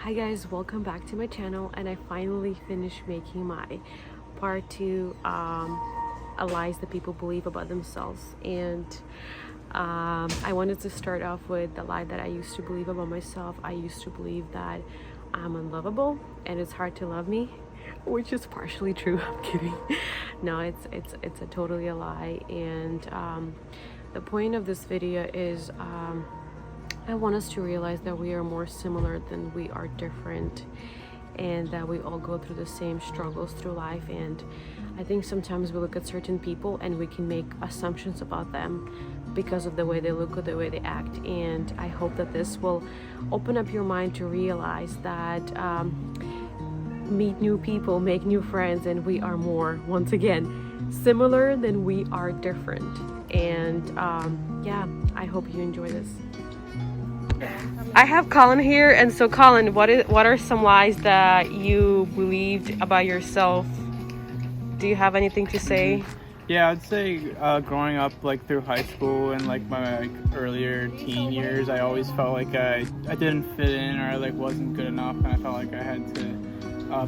Hi guys, welcome back to my channel, and I finally finished making my part 2 lies that people believe about themselves. And I wanted to start off with the lie that I used to believe about myself. I used to believe that I'm unlovable and it's hard to love me, which is partially true. I'm kidding. No, it's a totally a lie. And the point of this video is I want us to realize that we are more similar than we are different, and that we all go through the same struggles through life. And I think sometimes we look at certain people and we can make assumptions about them because of the way they look or the way they act. And I hope that this will open up your mind to realize that meet new people, make new friends, and we are more, once again, similar than we are different. And yeah, I hope you enjoy this. I have Colin here, and so Colin, what are some lies that you believed about yourself? Do you have anything to say? Yeah, I'd say growing up through high school and my earlier teen years, I always felt like I didn't fit in, or I wasn't good enough, and I felt like I had to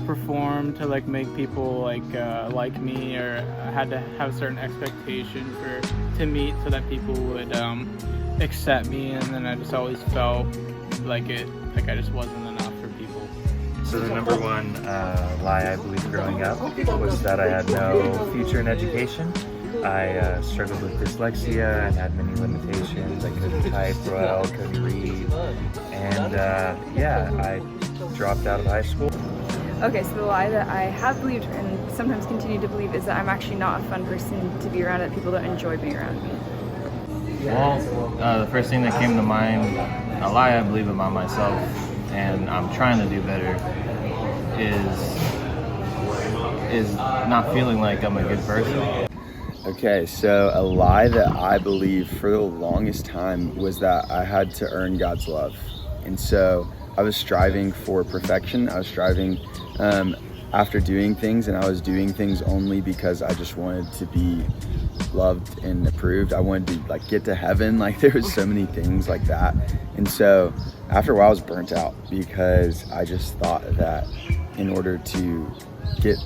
perform to make people like me, or I had to have a certain expectation to meet so that people would accept me. And then I just always felt like I just wasn't enough for people. So the number one lie I believed growing up was that I had no future in education. I struggled with dyslexia and had many limitations. I couldn't type well, couldn't read, and yeah, I dropped out of high school. Okay, so the lie that I have believed and sometimes continue to believe is that I'm actually not a fun person to be around, that people don't enjoy being around me. Well, the first thing that came to mind, a lie I believe about myself, and I'm trying to do better, is not feeling like I'm a good person. Okay, so a lie that I believed for the longest time was that I had to earn God's love. And so I was striving for perfection. I was striving after doing things, and I was doing things only because I just wanted to be loved and approved. I wanted to get to heaven. There was so many things like that. And so after a while I was burnt out, because I just thought that in order to get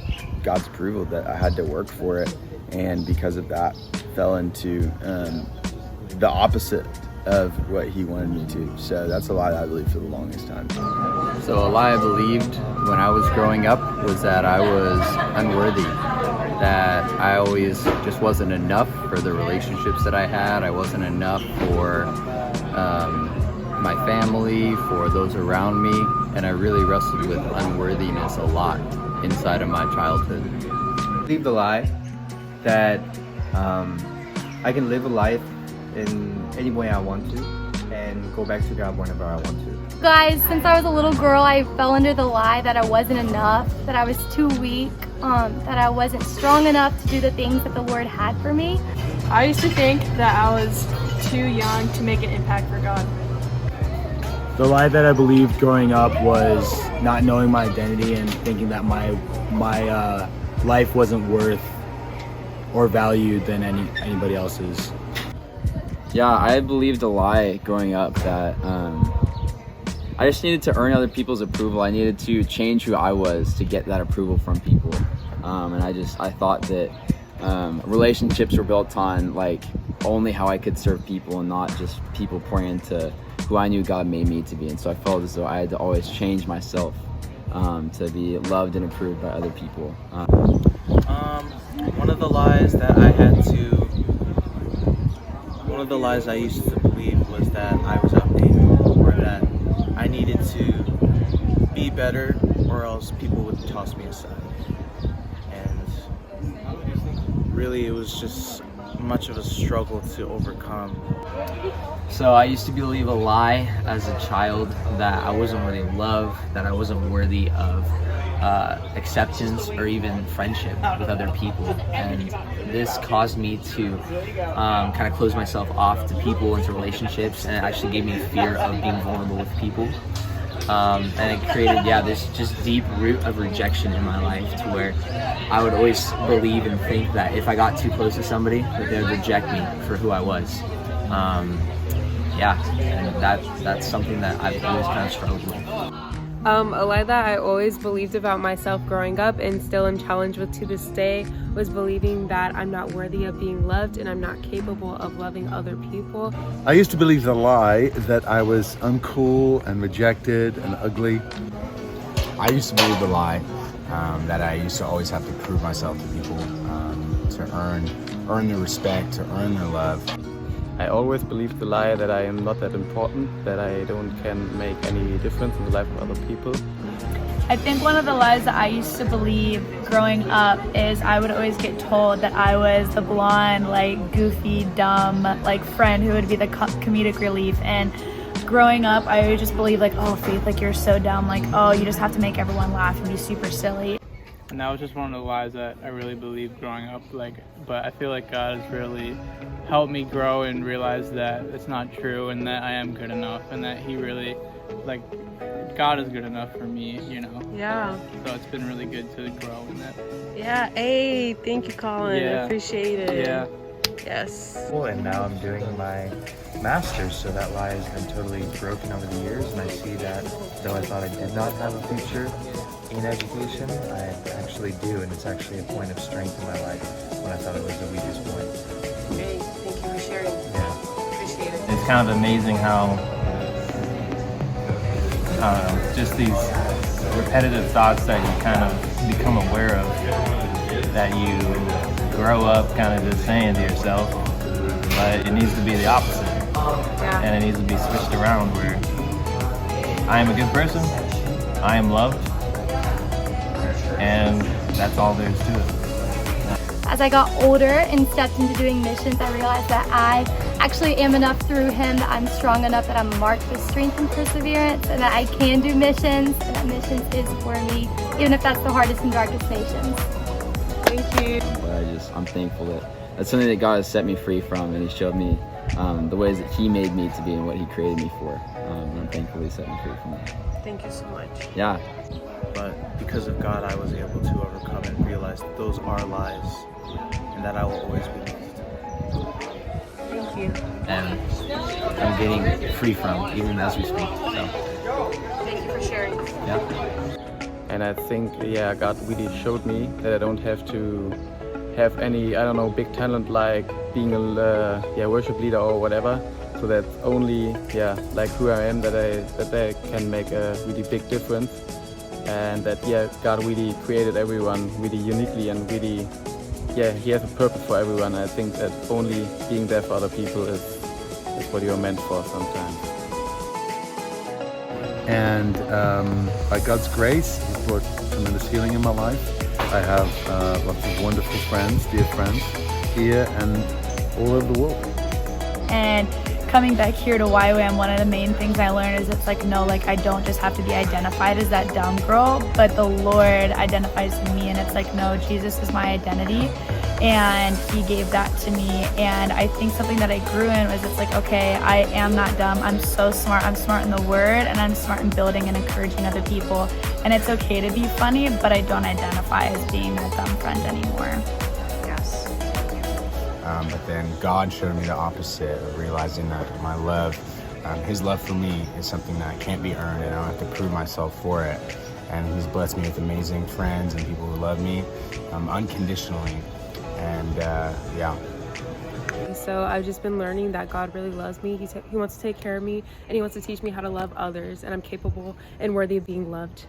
God's approval that I had to work for it. And because of that, fell into the opposite of what he wanted me to. So that's a lie that I believed for the longest time. So a lie I believed when I was growing up was that I was unworthy, that I always just wasn't enough for the relationships that I had. I wasn't enough for my family, for those around me, and I really wrestled with unworthiness a lot inside of my childhood. I believe the lie that I can live a life in any way I want to and go back to God whenever I want to. Guys, since I was a little girl, I fell under the lie that I wasn't enough, that I was too weak, that I wasn't strong enough to do the things that the Lord had for me. I used to think that I was too young to make an impact for God. The lie that I believed growing up was not knowing my identity and thinking that my life wasn't worth or valued than anybody else's. Yeah, I believed a lie growing up that I just needed to earn other people's approval. I needed to change who I was to get that approval from people. And I thought that relationships were built on only how I could serve people, and not just people pouring into who I knew God made me to be. And so I felt as though I had to always change myself to be loved and approved by other people. One of the lies I used to believe was that I was outdated, or that I needed to be better, or else people would toss me aside. And really, it was just much of a struggle to overcome. So I used to believe a lie as a child that I wasn't worthy of love, that I wasn't worthy of acceptance or even friendship with other people. And this caused me to kind of close myself off to people and to relationships, and it actually gave me a fear of being vulnerable with people. And it created, this just deep root of rejection in my life, to where I would always believe and think that if I got too close to somebody, that they would reject me for who I was. And that's something that I've always kind of struggled with. A lie that I always believed about myself growing up and still am challenged with to this day was believing that I'm not worthy of being loved and I'm not capable of loving other people. I used to believe the lie that I was uncool and rejected and ugly. I used to believe the lie that I used to always have to prove myself to people to earn their respect, to earn their love. I always believed the lie that I am not that important, that I can make any difference in the life of other people. I think one of the lies that I used to believe growing up is I would always get told that I was the blonde, like goofy, dumb, like friend who would be the comedic relief. And growing up, I would just believe like, oh, Faith, like you're so dumb, like, oh, you just have to make everyone laugh and be super silly. And that was just one of the lies that I really believed growing up. But I feel like God has really helped me grow and realize that it's not true and that I am good enough and that He really, God is good enough for me, you know. Yeah. So it's been really good to grow in that. Yeah. Hey, thank you, Colin. Yeah. I appreciate it. Yeah. Yes. Cool, and now I'm doing my master's, so that lie has been totally broken over the years, and I see that though I thought I did not have a future in education, I actually do, and it's actually a point of strength in my life when I thought it was the weakest point. Hey, thank you for sharing. Yeah. Appreciate it. It's kind of amazing how, just these repetitive thoughts that you kind of become aware of, that you grow up kind of just saying to yourself, but it needs to be the opposite. Yeah. And it needs to be switched around where I am a good person, I am loved, and that's all there is to it. As I got older and stepped into doing missions, I realized that I actually am enough through Him, that I'm strong enough, that I'm marked with strength and perseverance, and that I can do missions, and that missions is for me, even if that's the hardest and darkest nations. Thank you. But I'm thankful that's something that God has set me free from, and He showed me the ways that He made me to be and what He created me for. And I'm thankful He set me free from that. Thank you so much. Yeah. But because of God, I was able to overcome and realize that those are lies, and that I will always be loved. Thank you. And I'm getting free from, even as we speak. So. Thank you for sharing. Yeah. And I think, yeah, God really showed me that I don't have to have any, I don't know, big talent like being a worship leader or whatever. So that only, like who I am, that I can make a really big difference. And that, God really created everyone really uniquely and really, He has a purpose for everyone. I think that only being there for other people is what you're meant for sometimes. And by God's grace, He's brought tremendous healing in my life. I have lots of wonderful friends, dear friends, here and all over the world. And coming back here to YWAM, one of the main things I learned is it's like, no, like I don't just have to be identified as that dumb girl, but the Lord identifies me, and it's like, no, Jesus is my identity, and He gave that to me. And I think something that I grew in was, it's like, okay, I am not dumb, I'm so smart, I'm smart in the Word, and I'm smart in building and encouraging other people, and it's okay to be funny, but I don't identify as being that dumb friend anymore. Yes. But then God showed me the opposite of realizing that my love, His love for me is something that can't be earned, and I don't have to prove myself for it. And He's blessed me with amazing friends and people who love me unconditionally. And So I've just been learning that God really loves me. He wants to take care of me, and He wants to teach me how to love others, and I'm capable and worthy of being loved.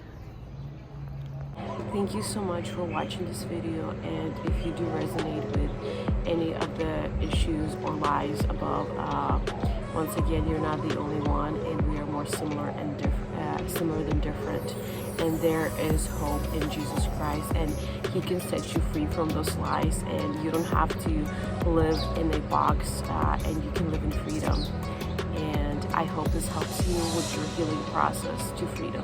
Thank you so much for watching this video, and if you do resonate with any of the issues or lies above, once again, you're not the only one, and we are more similar and similar than different, and there is hope in Jesus Christ, and He can set you free from those lies, and you don't have to live in a box, and you can live in freedom. And I hope this helps you with your healing process to freedom.